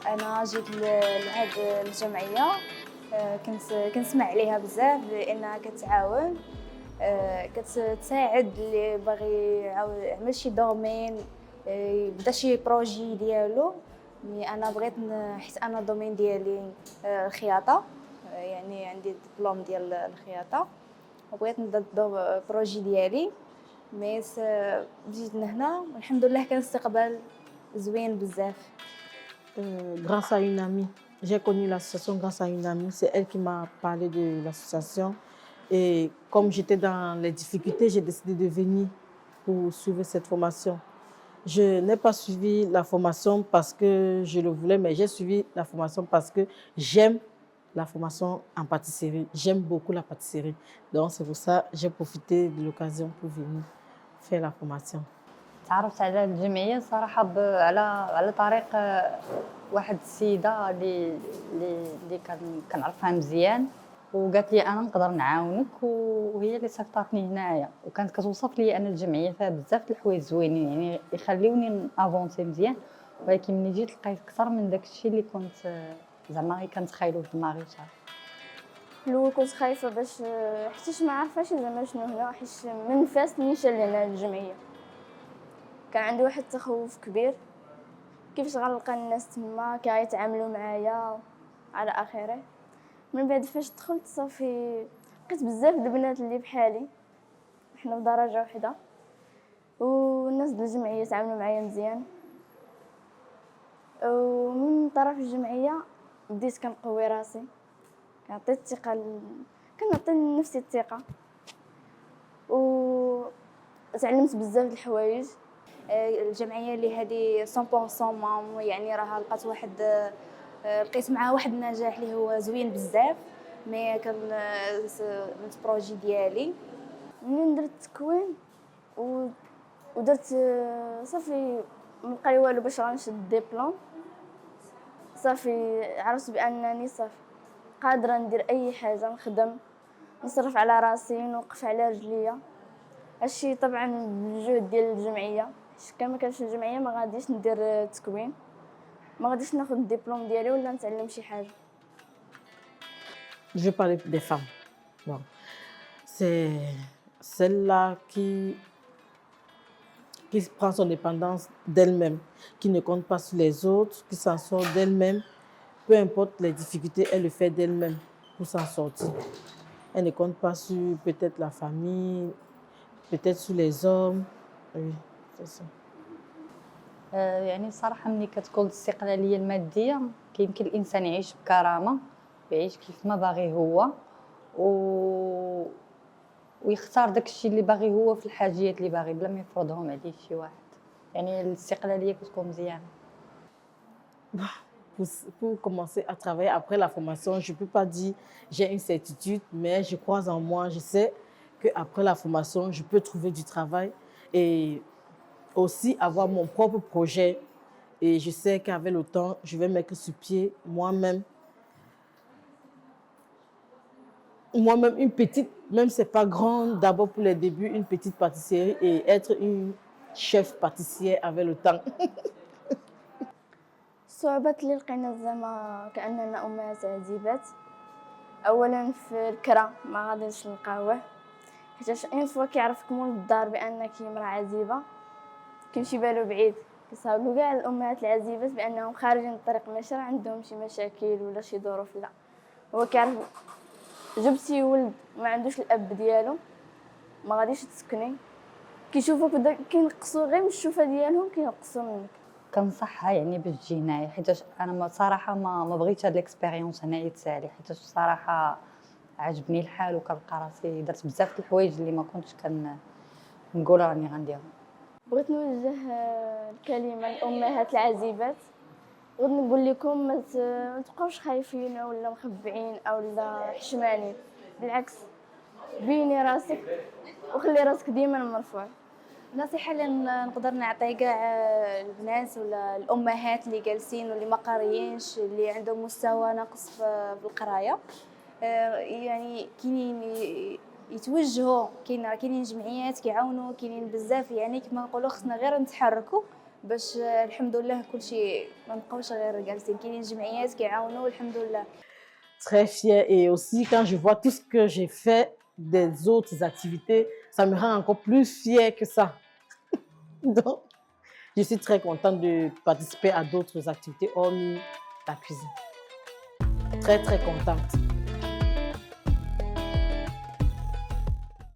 انا جيت لهاد الجمعيه. كنسمع عليها بزاف لانها كتعاون. كتساعد اللي باغي يعمل شي دومين، يبدا شي بروجي ديالو. مي انا بغيت حيت انا الدومين ديالي الخياطه، يعني عندي الدبلوم ديال الخياطه، وبغيت نبدا بروجي ديالي. مي جيت لهنا والحمد لله كان استقبال زوين بزاف. Grâce à une amie. J'ai connu l'association grâce à une amie. C'est elle qui m'a parlé de l'association. Et comme j'étais dans les difficultés, j'ai décidé de venir pour suivre cette formation. Je n'ai pas suivi la formation parce que je le voulais, mais j'ai suivi la formation parce que j'aime la formation en pâtisserie. J'aime beaucoup la pâtisserie. Donc c'est pour ça que j'ai profité de l'occasion pour venir faire la formation. تعرفت على الجمعيه صراحه على طريق واحد السيده اللي كنعرفها مزيان، وقالت لي انا نقدر نعاونك، وهي اللي صيفطاتني هنايا، وكانت كتوصف لي ان الجمعيه فيها بزاف د الحوايج زوينين يعني يخليوني افونسي مزيان. ولكن ملي جيت لقيت اكثر من داك الشيء اللي كنت زعما كنتخيلو في دماغي صافي. الاول كنت خايفه باش حيتاش ما عارفاش زعما شنو هنا، حيت من فاس نيشان لهنا الجمعيه كان عندي واحد التخوف كبير كيفاش غنلقى الناس تما كيتعاملوا معايا على اخره. من بعد فاش دخلت صافي لقيت بزاف د البنات اللي بحالي، حنا بدرجه واحده، والناس د الجمعيه تعاملوا معايا مزيان. ومن طرف الجمعيه بديت كنقوي راسي، كنعطي الثقه كنعطي لنفسي الثقه، وتعلمت بزاف د الحوايج. الجمعيه اللي هذه 100% مام، يعني راها لقيت معها واحد النجاح اللي هو زوين بزاف. مي كان البروجي ديالي منين درت التكوين ودرت صافي مبقى والو باش غنشد الدبلوم. صافي عرفت بانني صافي قادره ندير اي حاجه، نخدم نصرف على راسي نوقف على رجليا. هادشي طبعا بالجهد ديال الجمعيه، كان ما كانش الجمعيه ما غاديش ندير التكوين، ما غاديش ناخذ الدبلوم ديالي ولا نتعلم شي حاجه. Je parlais des femmes. Bon. C'est celle-là qui prend son indépendance d'elle-même, qui ne compte pas sur les autres, qui s'en sort d'elle-même. Peu importe les difficultés, elle le fait d'elle-même pour s'en sortir. Elle ne compte pas sur peut-être la famille, peut-être sur les hommes. Oui, c'est ça. يعني الصراحه ملي كتكون الاستقلاليه الماديه كيمكن الانسان يعيش بكرامه، يعيش كيف ما باغي هو، ويختار داك الشيء اللي باغي هو في الحاجيات اللي باغي بلا ما يفرضهم عليه شي واحد. يعني الاستقلاليه كتكون مزيانه. Pour commencer à travailler après la formation, je ne peux pas dire j'ai une certitude, mais je crois en moi. Je sais qu'après la formation, je peux trouver du travail et aussi avoir mon propre projet. Et je sais qu'avec le temps, je vais mettre sur pied moi-même. Moi-même, une petite, même si ce n'est pas grand, d'abord pour les débuts, une petite pâtisserie et être une chef pâtissière avec le temps. الصعوبات اللي لقينا زعما كاننا امهات عزيبات، اولا في الكرا ما غاديش نلقاوه، حيت اين فوا كيعرفك مول الدار بانك امراه عزيبه كيمشي بالو بعيد، كيصاوبوا كاع الامهات العزيبات بانهم خارجين الطريق ماشي راه عندهم شي مشاكل ولا شي ظروف. لا، هو كيعرف جبتي ولد ما عندوش الاب ديالو ما غاديش تسكني، كيشوفوك كينقصوا غير من الشوفه ديالهم كينقصوا منك. كنصحها يعني باش تجي هنايا، حيت انا صراحه ما بغيتش هاد الاكسبيريونس هنايا تسالي، حيت الصراحه عجبني الحال وكنلقى راسي درت بزاف د الحوايج اللي ما كنتش كنقول راني غنديرهم. بغيت نوجه الكلمه للامهات العزيبات، بغيت نقول لكم ما تبقاوش خايفين ولا مخبعين او لا حشمانين، بالعكس بيني راسك وخلي راسك ديما مرفوع. النصيحه اللي نقدر نعطي كاع البنات ولا الامهات اللي جالسين واللي ما قاريينش اللي عندهم مستوى ناقص في القرايه، يعني كاينين يتوجهوا، كاينين جمعيات كيعاونوا، كاينين بزاف، يعني كما نقولوا خصنا غير نتحركوا باش الحمد لله كلشي ما نبقاوش غير جالسين، كاينين جمعيات كيعاونوا الحمد لله. Très fière et aussi quand je vois tout ce que j'ai fait des autres activités, ça me rend encore plus fière que ça. Donc, je suis très contente de participer à d'autres activités hormis la cuisine. Très, très contente.